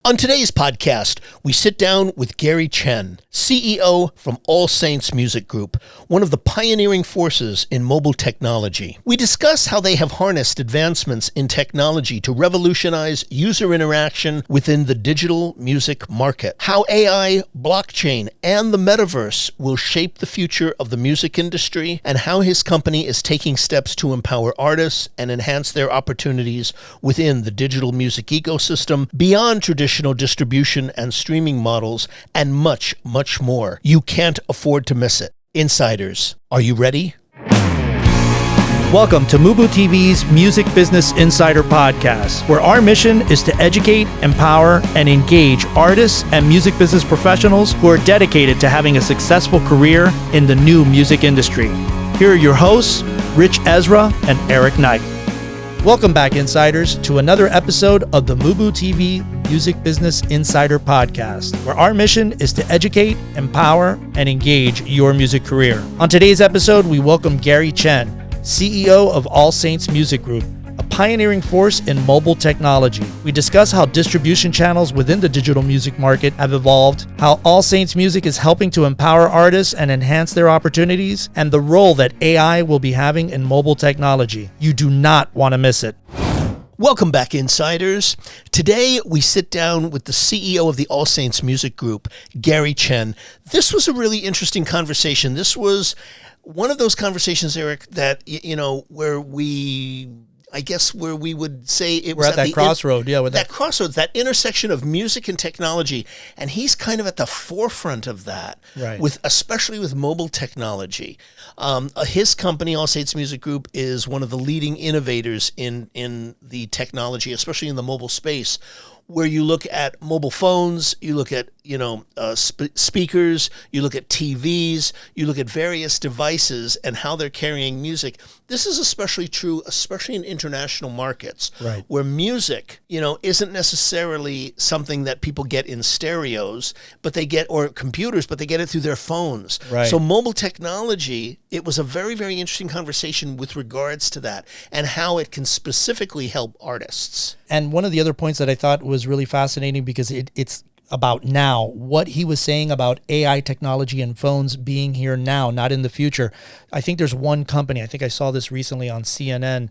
On today's podcast, we sit down with Gary Chen, CEO from All Saints Music Group, one of the pioneering forces in mobile technology. We discuss how they have harnessed advancements in technology to revolutionize user interaction within the digital music market, how AI, blockchain, and the Metaverse will shape the future of the music industry, and how his company is taking steps to empower artists and enhance their opportunities within the digital music ecosystem beyond traditional distribution and streaming models, and much, much more. You can't afford to miss it. Insiders, are you ready? Welcome to MUBUTV's Music Business Insider Podcast, where our mission is to educate, empower, and engage artists and music business professionals who are dedicated to having a successful career in the new music industry. Here are your hosts, Rich Ezra and Eric Knight. Welcome back, Insiders, to another episode of the MUBUTV Music Business Insider Podcast, where our mission is to educate, empower, and engage your music career. On today's episode, we welcome Gary Chen, CEO of All Saints Music Group, a pioneering force in mobile technology. We discuss how distribution channels within the digital music market have evolved, how All Saints Music is helping to empower artists and enhance their opportunities, and the role that AI will be having in mobile technology. You do not want to miss it. Welcome back, Insiders. Today, we sit down with the CEO of the All Saints Music Group, Gary Chen. This was a really interesting conversation. This was one of those conversations, Eric, that, where we would say it was at that crossroad. That crossroads, that intersection of music and technology. And he's kind of at the forefront of that, right, especially with mobile technology. His company, All Saints Music Group, is one of the leading innovators in the technology, especially in the mobile space, where you look at mobile phones, you look at speakers, you look at TVs, you look at various devices and how they're carrying music. This is especially true, especially in international markets, right, where music, isn't necessarily something that people get in stereos, or computers, but they get it through their phones. Right. So mobile technology, it was a very, very interesting conversation with regards to that and how it can specifically help artists. And one of the other points that I thought was really fascinating, because it's about now, what he was saying about AI technology and phones being here now, not in the future. I think there's one company, I think I saw this recently on CNN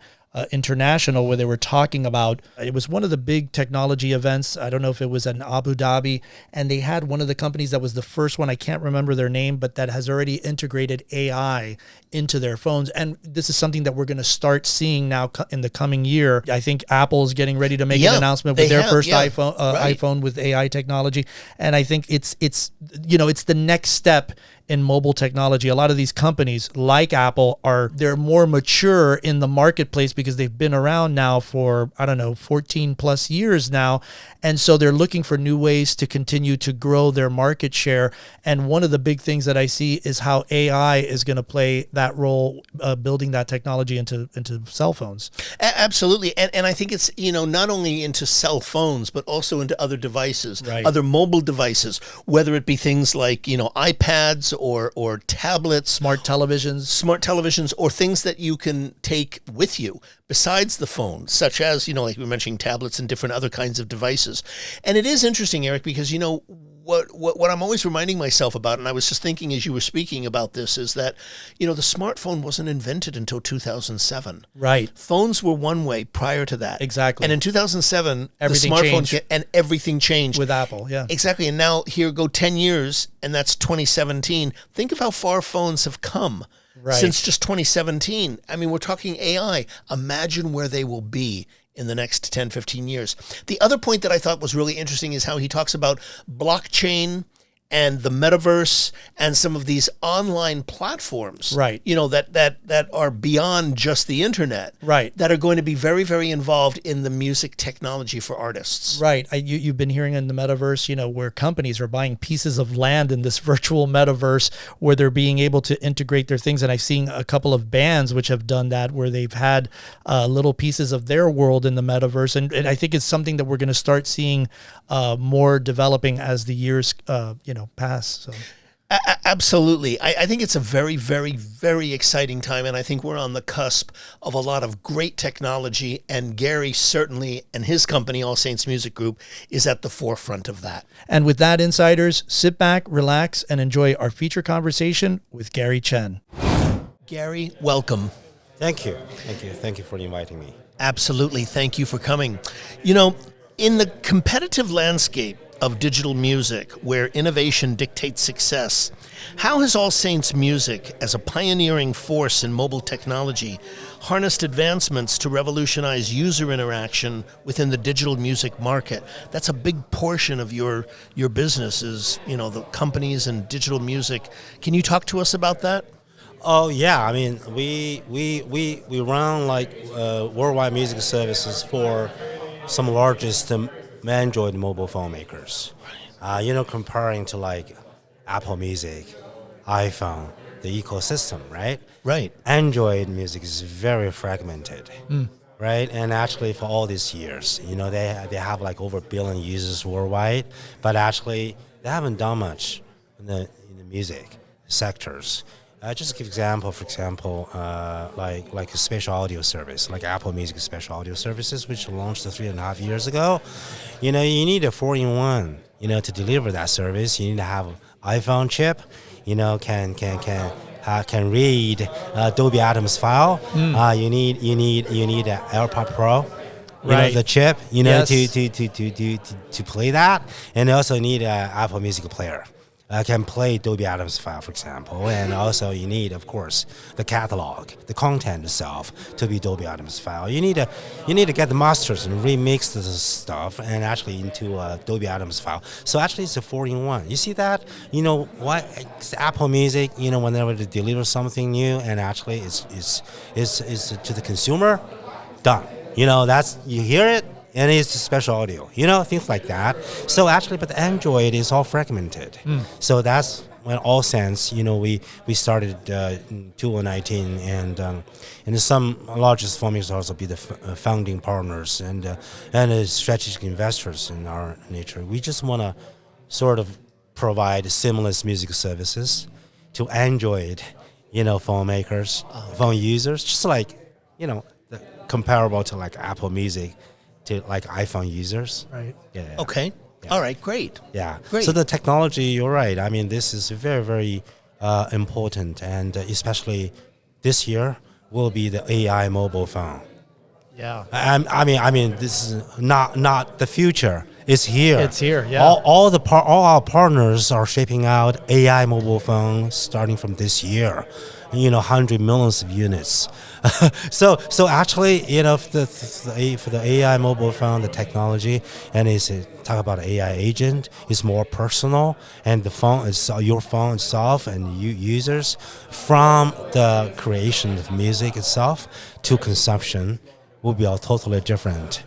International, where they were talking about, it was one of the big technology events. I don't know if it was in Abu Dhabi, and they had one of the companies that was the first one, I can't remember their name, but that has already integrated AI into their phones. And this is something that we're going to start seeing now in the coming year. I think Apple is getting ready to make an announcement with their first iPhone with AI technology. And I think it's the next step in mobile technology. A lot of these companies like Apple they're more mature in the marketplace because they've been around now for, 14 plus years now. And so they're looking for new ways to continue to grow their market share. And one of the big things that I see is how AI is going to play that role, building that technology into cell phones. Absolutely. And I think it's, not only into cell phones, but also into other devices, right, other mobile devices, whether it be things like, iPads or tablets, smart televisions, or things that you can take with you besides the phone, such as, like we were mentioning, tablets and different other kinds of devices. And it is interesting, Eric, because, what I'm always reminding myself about, and I was just thinking as you were speaking about this, is that, the smartphone wasn't invented until 2007. Right. Phones were one way prior to that. Exactly. And in 2007, everything the smartphone changed. and everything changed. With Apple, yeah. Exactly. And now here go 10 years, and that's 2017. Think of how far phones have come. Right. Since just 2017. I mean, we're talking AI. Imagine where they will be in the next 10, 15 years. The other point that I thought was really interesting is how he talks about blockchain and the Metaverse and some of these online platforms, right, that are beyond just the internet, right, that are going to be very, very involved in the music technology for artists. Right. You've been hearing in the Metaverse, where companies are buying pieces of land in this virtual Metaverse where they're being able to integrate their things. And I've seen a couple of bands which have done that, where they've had little pieces of their world in the Metaverse. And I think it's something that we're going to start seeing more developing as the years, pass. So. Absolutely. I think it's a very, very, very exciting time, and I think we're on the cusp of a lot of great technology, and Gary certainly, and his company, All Saints Music Group, is at the forefront of that. And with that, insiders, sit back, relax, and enjoy our feature conversation with Gary Chen. Gary, welcome. Thank you. Thank you. Thank you for inviting me. Absolutely. Thank you for coming. You know, in the competitive landscape of digital music, where innovation dictates success, how has All Saints Music, as a pioneering force in mobile technology, harnessed advancements to revolutionize user interaction within the digital music market? That's a big portion of your business is, you know, the companies and digital music. Can you talk to us about that? Oh yeah, I mean we run like worldwide music services for some largest Android mobile phone makers. Comparing to like Apple Music, iPhone, the ecosystem, right? Right. Android music is very fragmented, right? And actually, for all these years, they have like over 1 billion users worldwide, but actually they haven't done much in the music sectors. Just to give example, for example, like a special audio service, like Apple Music special audio services, which launched 3.5 years ago. You need a 4-in-1, to deliver that service. You need to have an iPhone chip, can read Dolby Atmos file. You need an AirPod Pro. Right. The chip, Yes. to play that, and also need an Apple Music player. Can play Dolby Atmos file, for example, and also you need, of course, the catalog, the content itself to be Dolby Atmos file. You need to get the masters and remix the stuff and actually into a Dolby Atmos file. So actually, it's a 4-in-1. You see that? What it's Apple Music? Whenever they deliver something new, and actually it's to the consumer, done. That's you hear it. And it's special audio, things like that. So actually, but the Android is all fragmented. So that's when All Saints, we started in 2019, and some largest firms also be the founding partners and strategic investors in our nature. We just want to sort of provide seamless music services to Android, phone makers, phone users, just like, comparable to like Apple Music. To like iPhone users. Right. Yeah. Okay. Yeah. All right, great. Yeah. Great. So the technology, you're right. I mean, this is very, very important, and especially this year will be the AI mobile phone. Yeah. I mean, this is not the future. It's here. It's here. Yeah. All our partners are shaping out AI mobile phones starting from this year. 100 millions of units. so actually, for the AI mobile phone, the technology, and talk about AI agent, is more personal, and the phone is your phone itself and users, from the creation of music itself to consumption, will be all totally different.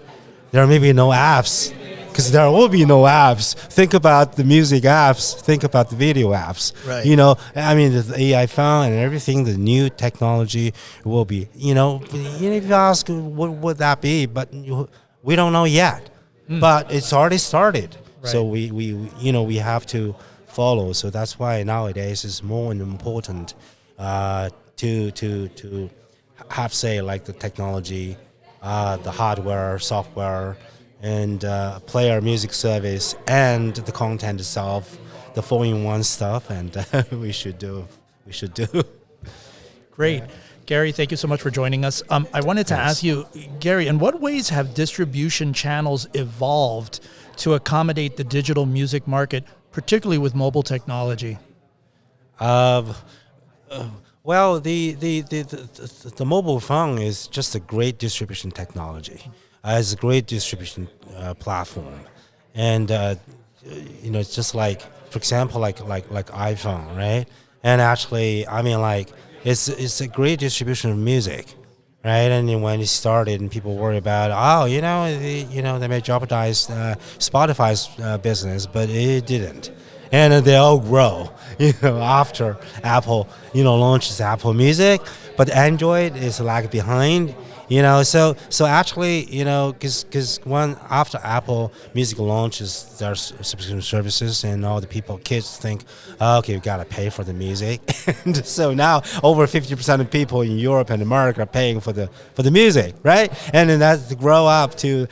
There may be no apps. Because there will be no apps. Think about the music apps. Think about the video apps. Right. The AI phone and everything, the new technology will be, if you ask what would that be, but we don't know yet. But it's already started. Right. So we have to follow. So that's why nowadays it's more important to have, say, like the technology, the hardware, software, and play our music service and the content itself, the 4-in-1 stuff, and we should do. Great. Gary, thank you so much for joining us. I wanted to ask you, Gary, in what ways have distribution channels evolved to accommodate the digital music market, particularly with mobile technology? Well, the mobile phone is just a great distribution technology. It's a great distribution platform, and it's just like, for example, like iPhone, right? And actually, I mean, like it's a great distribution of music, right? And then when it started, and people worry about, they may jeopardize Spotify's business, but it didn't. And they all grow, after Apple, launches Apple Music, but Android is lag behind. So actually, because when after Apple Music launches their subscription services, and all the kids think, oh, okay, we gotta pay for the music, and so now over 50% of people in Europe and America are paying for the music, right? And then that grow up to,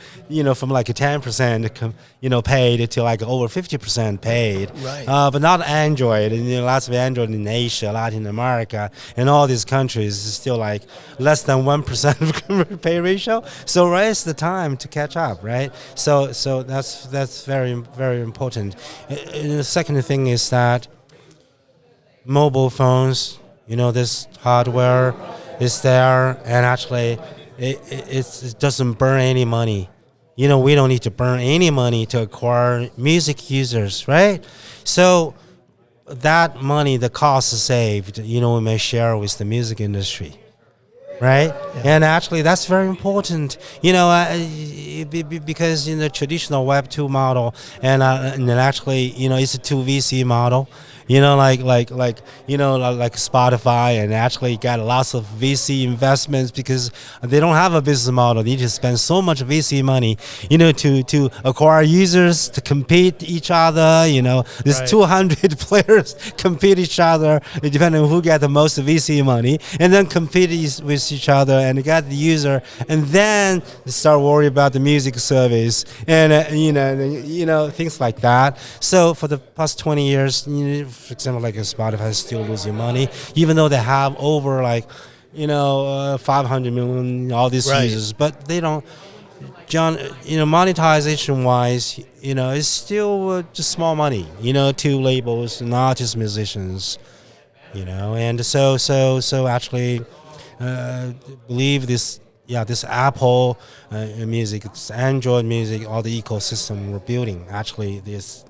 from like a 10%, paid to like over 50% paid, Right. But not Android, and lots of Android in Asia, Latin America, and all these countries is still like less than 1% pay ratio. So right, it's the time to catch up, right? So that's very, very important. And the second thing is that mobile phones, this hardware is there, and actually it doesn't burn any money. We don't need to burn any money to acquire music users, right? So that money, the cost saved, we may share with the music industry, right? Yeah. And actually, that's very important, because in the traditional Web 2 model, and actually, it's a 2 VC model. Like Spotify, and actually got lots of VC investments because they don't have a business model. They need to spend so much VC money, to acquire users, to compete each other. There's right. 200 players compete each other, depending on who get the most VC money, and then compete with each other and get the user, and then start worrying about the music service and things like that. So for the past 20 years, for example, like Spotify is still losing money, even though they have over 500 million all these right. users, but they don't. Monetization wise, it's still just small money, to labels, not just musicians, and so actually, believe this. Yeah, this Apple music, this Android music, all the ecosystem we're building. Actually, this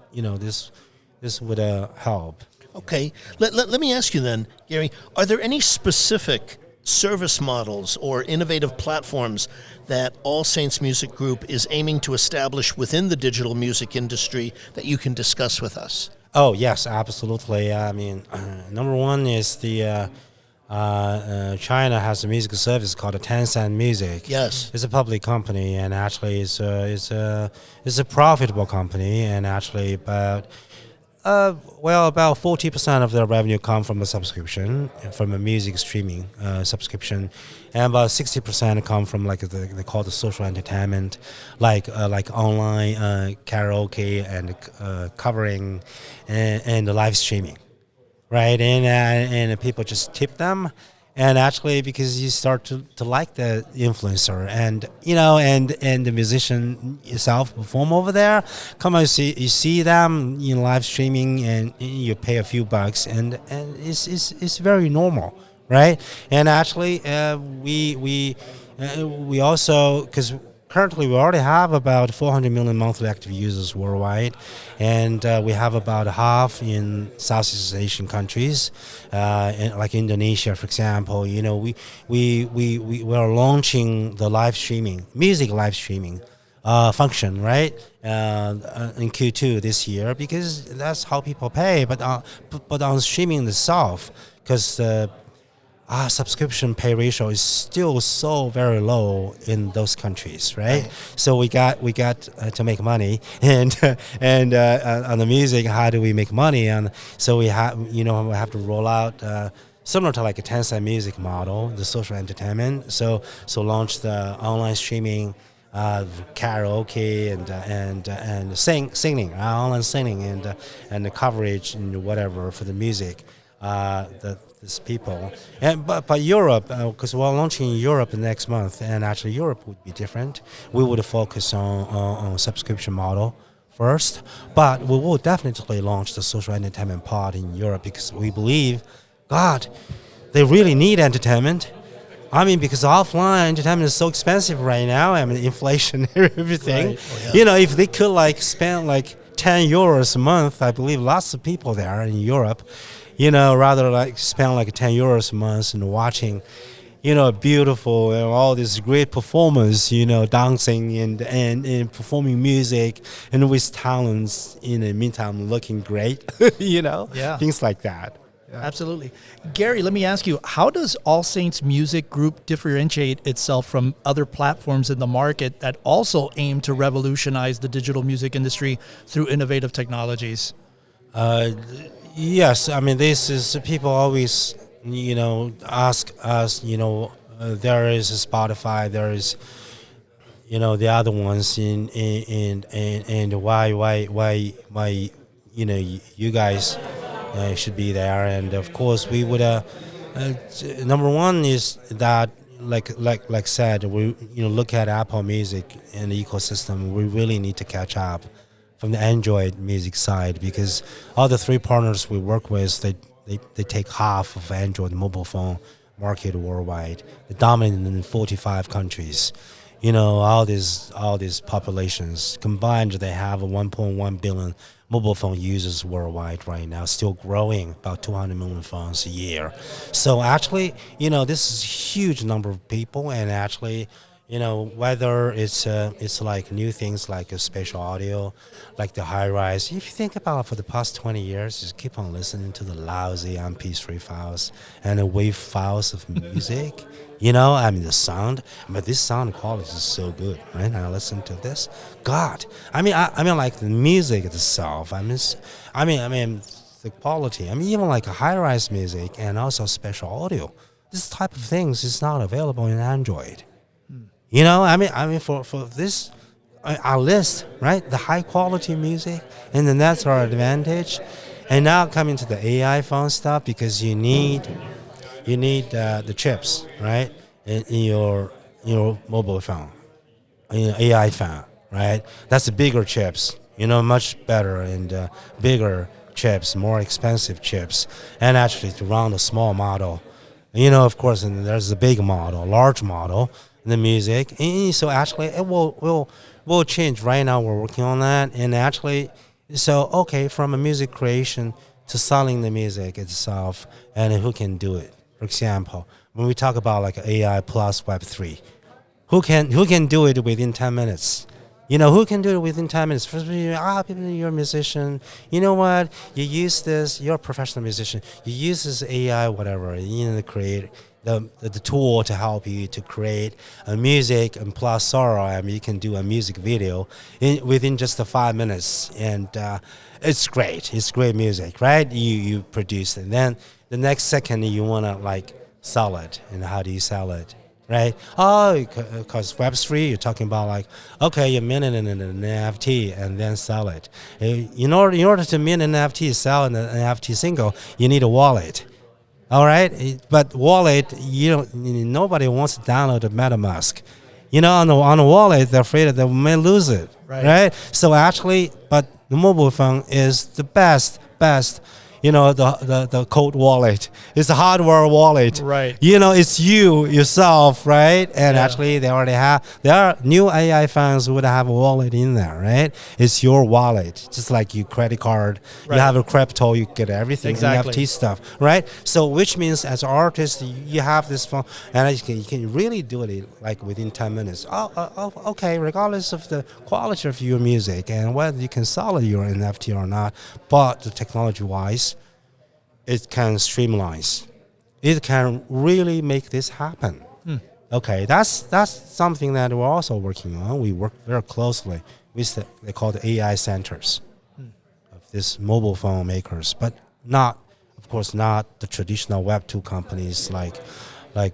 would help. Okay, let me ask you then, Gary, are there any specific service models or innovative platforms that All Saints Music Group is aiming to establish within the digital music industry that you can discuss with us? Oh, yes, absolutely. I mean, number one is the China has a music service called Tencent Music. Yes, it's a public company, and actually it's a profitable company, and actually about 40% of their revenue come from a subscription, from a music streaming subscription, and about 60% come from they call the social entertainment, like online karaoke and covering and the live streaming. Right, and people just tip them, and actually because you start to like the influencer, and and the musician yourself perform over there. Come on, you see them live streaming, and you pay a few bucks, and it's very normal, right? And actually, we also, because currently, we already have about 400 million monthly active users worldwide, and we have about half in Southeast Asian countries, like Indonesia, for example. We are launching the music live streaming function, right, in Q2 this year, because that's how people pay. But on streaming itself, because our subscription pay ratio is still so very low in those countries, right? So we got to make money, and on the music, how do we make money? And so we have we have to roll out similar to like a Tencent Music model, the social entertainment. So launch the online streaming, karaoke and singing, online singing, and the coverage and whatever for the music. These people, but Europe, because we're launching in Europe next month, and actually Europe would be different. We would focus on subscription model first, but we will definitely launch the social entertainment part in Europe, because we believe, God, they really need entertainment. I mean, because offline entertainment is so expensive right now. I mean, inflation and everything. Right. Oh, yeah. If they could spend 10 euros a month, I believe lots of people there in Europe, rather spend 10 euros a month and watching, beautiful and all these great performers, dancing and performing music, and with talents in the meantime looking great, Yeah. things like that. Absolutely. Gary, let me ask you, how does All Saints Music Group differentiate itself from other platforms in the market that also aim to revolutionize the digital music industry through innovative technologies? Yes, I mean, this is people always, ask us, there is a Spotify, there is, the other ones and why, you guys should be there. And of course, we would, number one is that, like said, we, look at Apple Music and the ecosystem, we really need to catch up from the Android music side, because all the three partners we work with, they take half of Android mobile phone market worldwide. They're dominant in 45 countries. All these populations combined, they have 1.1 billion mobile phone users worldwide right now, still growing, about 200 million phones a year. So actually, this is a huge number of people, and actually, whether it's like new things like a spatial audio, like the high rise. If you think about it, for the past 20 years, just keep on listening to the lousy MP3 files and the WAV files of music. The sound, but this sound quality is so good, right? I listen to this, God. I mean, like the music itself. I mean, the quality. Even like a high-rise music and also special audio. This type of things is not available in Android. For this, our list, right? The high quality music, and then that's our advantage. And now coming to the AI phone stuff, because you need the chips, right, in your mobile phone, AI phone, right? That's the bigger chips, much better and bigger chips, more expensive chips, and actually to run a small model, of course, and there's a big model, large model. The music, and so actually it will change. Right now we're working on that, and actually, so okay, from a music creation to selling the music itself, and who can do it. For example, when we talk about like AI plus Web3, who can do it within 10 minutes? Who can do it within 10 minutes? First, people, you're a musician. You know what? You use this. You're a professional musician. You use this AI, whatever, to create the tool to help you to create a music, and plus sorrow. You can do a music video within just 5 minutes, and it's great. It's great music, right? You produce it. And then the next second you wanna like sell it, and how do you sell it? Right? Oh, because Web3, you're talking about like, okay, you mint it in an NFT and then sell it. In order to mint an NFT, sell an NFT single, you need a wallet. All right, but wallet, nobody wants to download a MetaMask. On a wallet, they're afraid that they may lose it. Right? So actually, but the mobile phone is the best. The cold wallet. It's a hardware wallet. Right. It's you yourself, right? And actually, there are new AI phones would have a wallet in there, right? It's your wallet, just like your credit card. Right. You have a crypto, you get everything, exactly. NFT stuff, right? So which means as an artist, you have this phone, and you can really do it like within 10 minutes. Okay, regardless of the quality of your music and whether you can sell your NFT or not, but the technology-wise, it can streamline. It can really make this happen. Okay, that's something that we're also working on. We work very closely with they call the AI centers of these mobile phone makers, but of course, not the traditional Web2 companies like a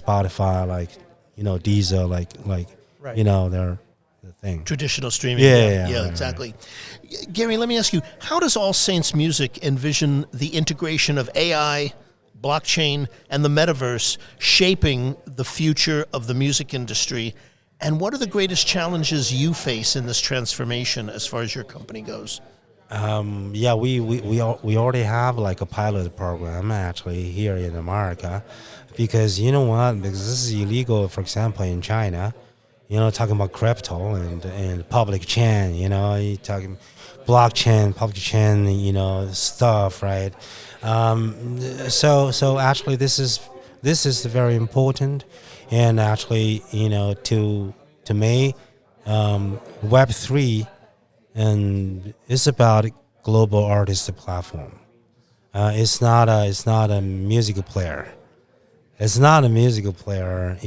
Spotify, like Deezer, like they're the thing. Traditional streaming. Yeah, exactly. Right. Gary, let me ask you, how does All Saints Music envision the integration of AI, blockchain, and the metaverse shaping the future of the music industry? And what are the greatest challenges you face in this transformation as far as your company goes? We already have like a pilot program actually here in America, because because this is illegal, for example, in China. Talking about crypto and public chain, you talking blockchain, public chain, stuff, right? So actually, this is very important, and actually, to me, Web3, and it's about global artist platform. It's not a musical player. It's not a musical player,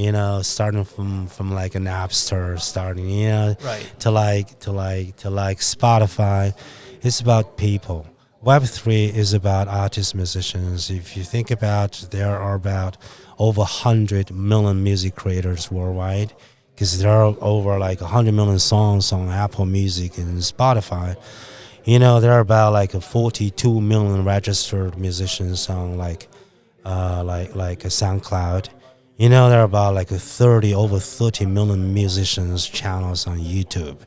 starting from like an Napster, starting, Right. to like Spotify. It's about people. Web3 is about artists, musicians. If you think about, there are about over 100 million music creators worldwide, because there are over like 100 million songs on Apple Music and Spotify. There are about like 42 million registered musicians on like a SoundCloud. There are about like over 30 million musicians channels on YouTube.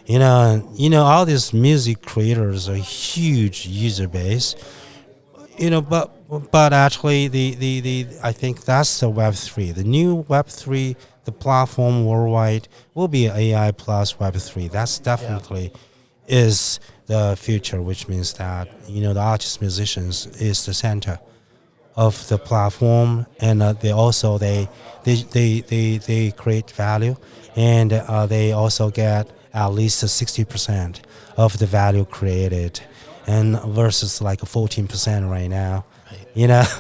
All these music creators are huge user base. But actually the I think that's the Web3. The new Web3, the platform worldwide will be AI plus Web3. That's definitely is the future, which means that the artists, musicians is the center of the platform, and they create value, and they also get at least 60% of the value created, and versus like 14% right now.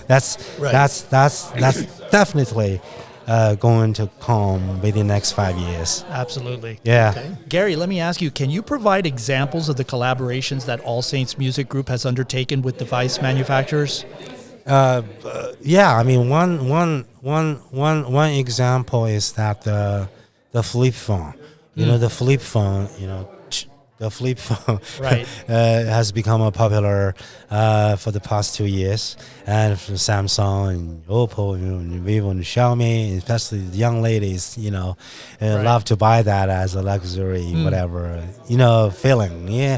That's Right. that's definitely going to come within the next 5 years. Absolutely. Yeah. Okay. Gary, let me ask you, can you provide examples of the collaborations that All Saints Music Group has undertaken with device manufacturers? Yeah, I mean, one example is that the flip phone. The flip phone. The flip phone Right. has become a popular for the past 2 years, and from Samsung and Oppo, and Vivo and Xiaomi, especially the young ladies, love to buy that as a luxury, whatever, feeling. Yeah,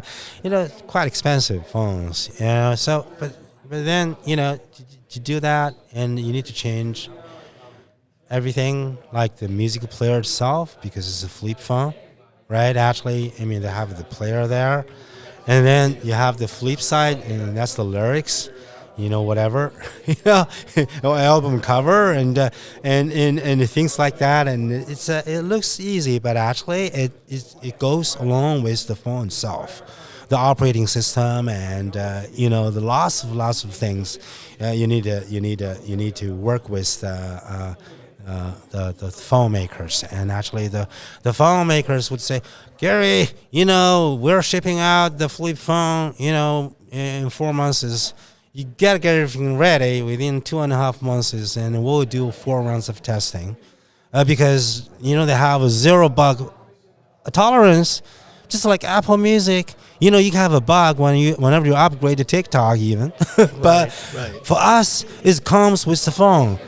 quite expensive phones. So but then to do that, and you need to change everything, like the music player itself, because it's a flip phone, right? Actually, I mean, they have the player there, and then you have the flip side, and that's the lyrics, whatever, or album cover, and things like that. And it looks easy, but actually it goes along with the phone itself, the operating system, and the lots of things. You need to work with the phone makers, and actually the phone makers would say, Gary, we're shipping out the flip phone, in 4 months. You gotta get everything ready within 2.5 months, and we'll do 4 rounds of testing, because they have a zero bug tolerance, just like Apple Music. You can have a bug whenever you upgrade to TikTok, even. But right. for us, it comes with the phone.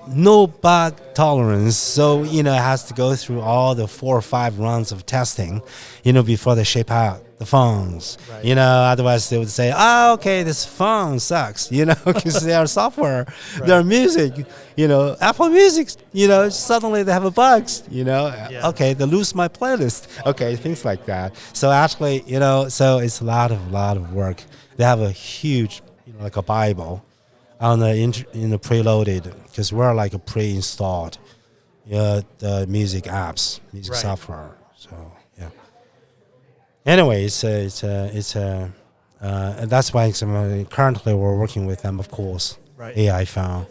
No bug tolerance, so it has to go through all the 4 or 5 rounds of testing, before they ship out the phones. Right. Otherwise they would say, "Oh, okay, this phone sucks," because they are software, their music, Apple Music, suddenly they have a bugs, okay, they lose my playlist, okay, things like that. So actually, so it's a lot of work. They have a huge, like a Bible on the preloaded, because we're like a pre-installed the music apps, music Right. software. So yeah. Anyway, that's why currently we're working with them, of course. Right. AI phone.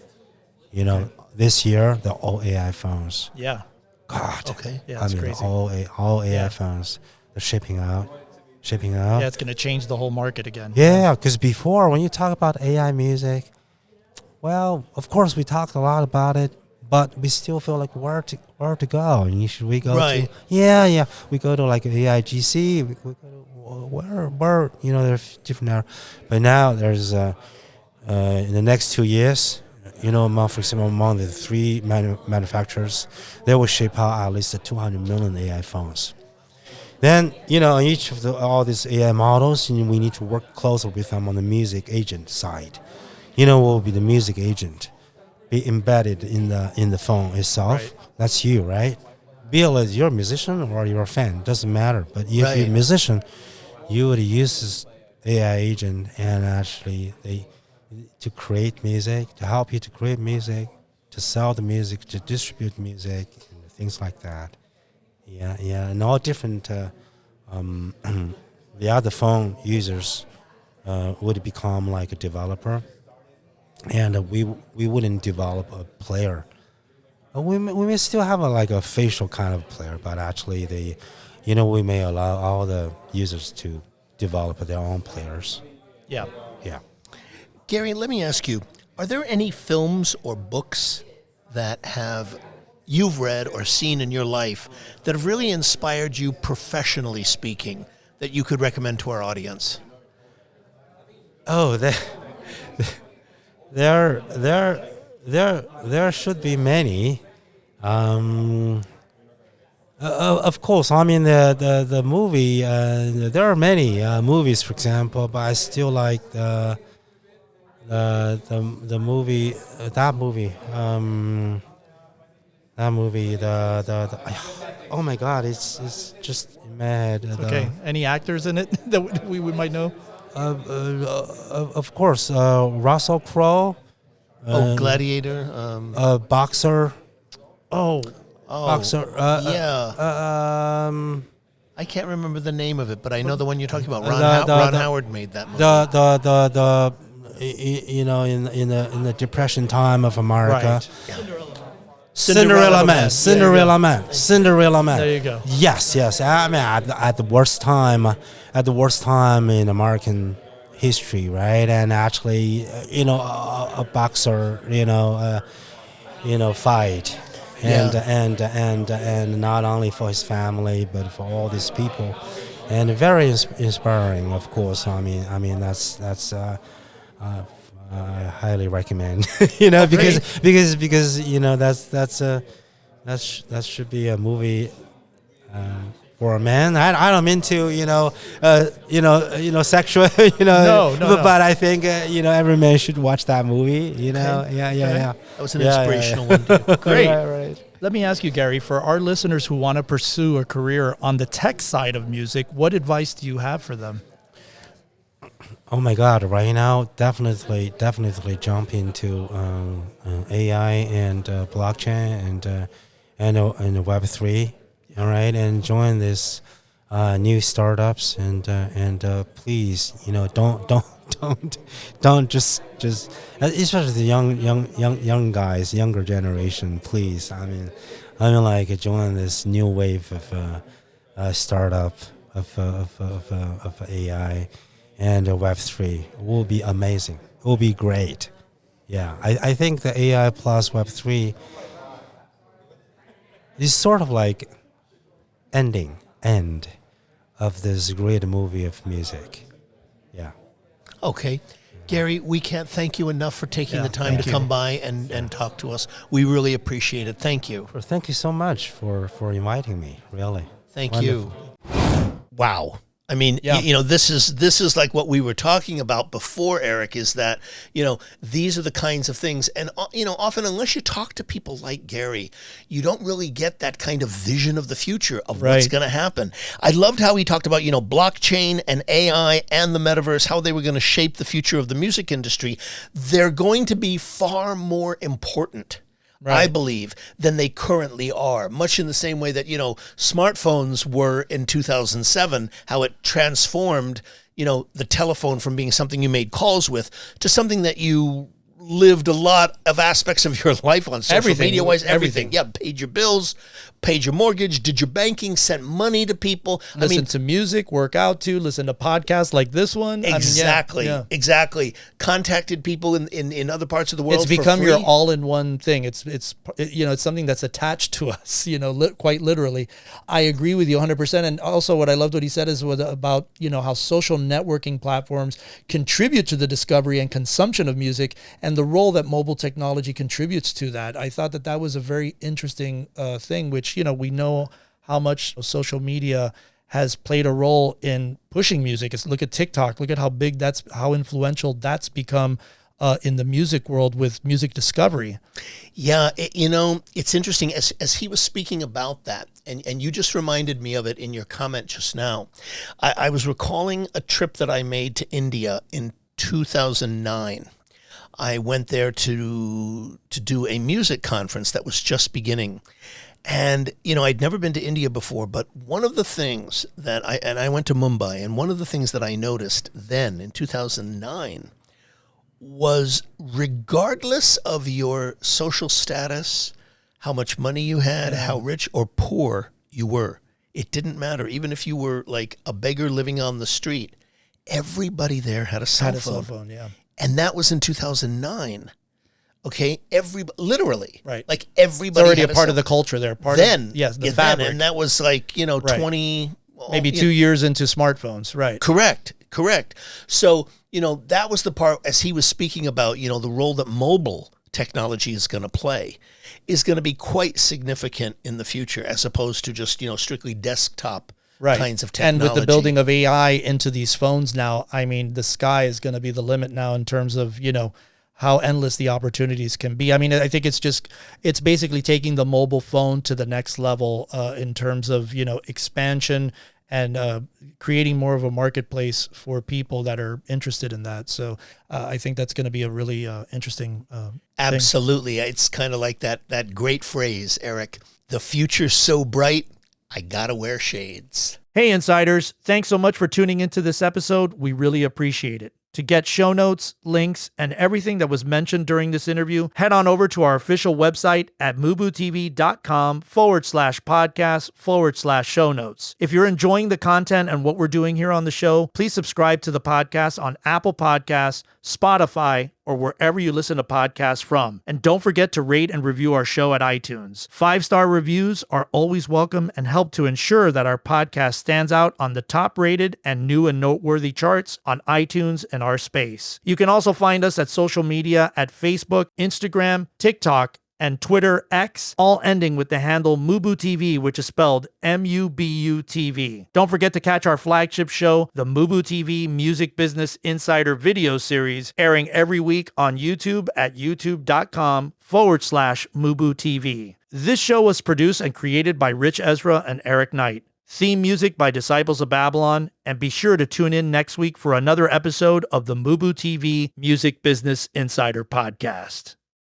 This year they're all AI phones. Yeah. God. Okay. Yeah, I that's mean, crazy. all AI Yeah. phones. They're shipping out. Yeah, it's going to change the whole market again. Yeah, because before, when you talk about AI music, well, of course we talked a lot about it, but we still feel like where to go. And should we go Right. to? Yeah, we go to like AIGC. We go to where there's different there. But now there's in the next 2 years, for example, among the three manufacturers, they will ship out at least 200 million AI phones. Then, on each of all these AI models, we need to work closer with them on the music agent side. What will be the music agent? Be embedded in the phone itself. Right. That's you, right? Be it you're a musician or you're a fan, doesn't matter. But if Right. you're a musician, you would use this AI agent, and actually to create music, to help you to create music, to sell the music, to distribute music, and things like that. Yeah, and all different the other phone users would become like a developer, and we wouldn't develop a player. We may still have like a facial kind of player, but actually we may allow all the users to develop their own players. Yeah. Yeah. Gary, let me ask you, are there any films or books that you've read or seen in your life that have really inspired you professionally speaking that you could recommend to our audience? Oh, there should be many. Of course, I mean the movie. There are many movies, for example, but I still like the movie. That movie. That movie. Oh my God! It's just mad. Okay. Any actors in it that we might know? Of course, Russell Crowe. Gladiator. Boxer. Oh, Boxer. Yeah. I can't remember the name of it, but I know the one you're talking about. Ron Howard made that movie. The in the Depression time of America. right. Yeah. Cinderella Man. Cinderella Man. Cinderella Man. There you go. Yes. I mean, at the worst time in American history, right? And actually, a boxer, fight, and not only for his family but for all these people, and very inspiring. Of course, I mean that's. I highly recommend, because that should be a movie for a man. I don't mean to sexual No. but I think every man should watch that movie. Yeah. That was an inspirational one. Too. Great. Right. Let me ask you, Gary, for our listeners who want to pursue a career on the tech side of music, what advice do you have for them? Oh my God! Right now, definitely jump into AI and blockchain and Web3. All right, and join this new startups and please, don't just especially the young guys, younger generation. Please, I mean like join this new wave of startup of AI. And Web3 will be amazing. It will be great. Yeah, I think the AI plus Web3 is sort of like end of this great movie of music. Yeah. Okay. Gary, we can't thank you enough for taking the time to come by and talk to us. We really appreciate it. Thank you. Well, thank you so much for inviting me, really. Thank Wonderful. you. Wow. I mean, this is like what we were talking about before, Eric, is that, these are the kinds of things. And, often unless you talk to people like Gary, you don't really get that kind of vision of the future of what's going to happen. I loved how he talked about, blockchain and AI and the metaverse, how they were going to shape the future of the music industry. They're going to be far more important, I believe, than they currently are, much in the same way that, smartphones were in 2007, how it transformed, the telephone from being something you made calls with to something that you lived a lot of aspects of your life on, social media-wise, everything. Yeah, paid your bills, paid your mortgage, did your banking, sent money to people. Listen to music, work out to, listen to podcasts like this one. Exactly. Contacted people in other parts of the world. It's become for free. your all-in-one thing. It's something that's attached to us, quite literally. I agree with you 100%. And also what I loved what he said is about, how social networking platforms contribute to the discovery and consumption of music and the role that mobile technology contributes to that. I thought that was a very interesting thing, which, we know how much social media has played a role in pushing music. Look at TikTok. Look at how big how influential that's become in the music world with music discovery. Yeah, it's interesting as he was speaking about that, and you just reminded me of it in your comment just now. I was recalling a trip that I made to India in 2009. I went there to do a music conference that was just beginning. And, I'd never been to India before, but one of the things that I went to Mumbai, and one of the things that I noticed then in 2009 was, regardless of your social status, how much money you had, how rich or poor you were, it didn't matter. Even if you were like a beggar living on the street, everybody there had a cell phone. Yeah. And that was in 2009. Okay, literally, right? Like everybody. It's already a part of the culture there. The fabric, and that was like 20, maybe 2 years into smartphones, right? Correct. So that was the part, as he was speaking about the role that mobile technology is going to play, is going to be quite significant in the future, as opposed to just strictly desktop kinds of technology. And with the building of AI into these phones now, I mean, the sky is going to be the limit now in terms of how endless the opportunities can be. I mean, I think it's basically taking the mobile phone to the next level in terms of, expansion and creating more of a marketplace for people that are interested in that. So I think that's going to be a really interesting Absolutely. Thing. It's kind of like that great phrase, Eric, the future's so bright, I gotta wear shades. Hey, insiders, thanks so much for tuning into this episode. We really appreciate it. To get show notes, links, and everything that was mentioned during this interview, head on over to our official website at MUBUTV.com/podcast/show notes. If you're enjoying the content and what we're doing here on the show, please subscribe to the podcast on Apple Podcasts, Spotify, or wherever you listen to podcasts from. And don't forget to rate and review our show at iTunes. 5-star reviews are always welcome and help to ensure that our podcast stands out on the top-rated and new and noteworthy charts on iTunes and our space. You can also find us at social media at Facebook, Instagram, TikTok, and Twitter X, all ending with the handle MUBUTV, which is spelled MUBUTV. Don't forget to catch our flagship show, the MUBUTV Music Business Insider video series, airing every week on YouTube at youtube.com/MUBUTV. This show was produced and created by Rich Ezra and Eric Knight. Theme music by Disciples of Babylon, and be sure to tune in next week for another episode of the MUBUTV Music Business Insider Podcast.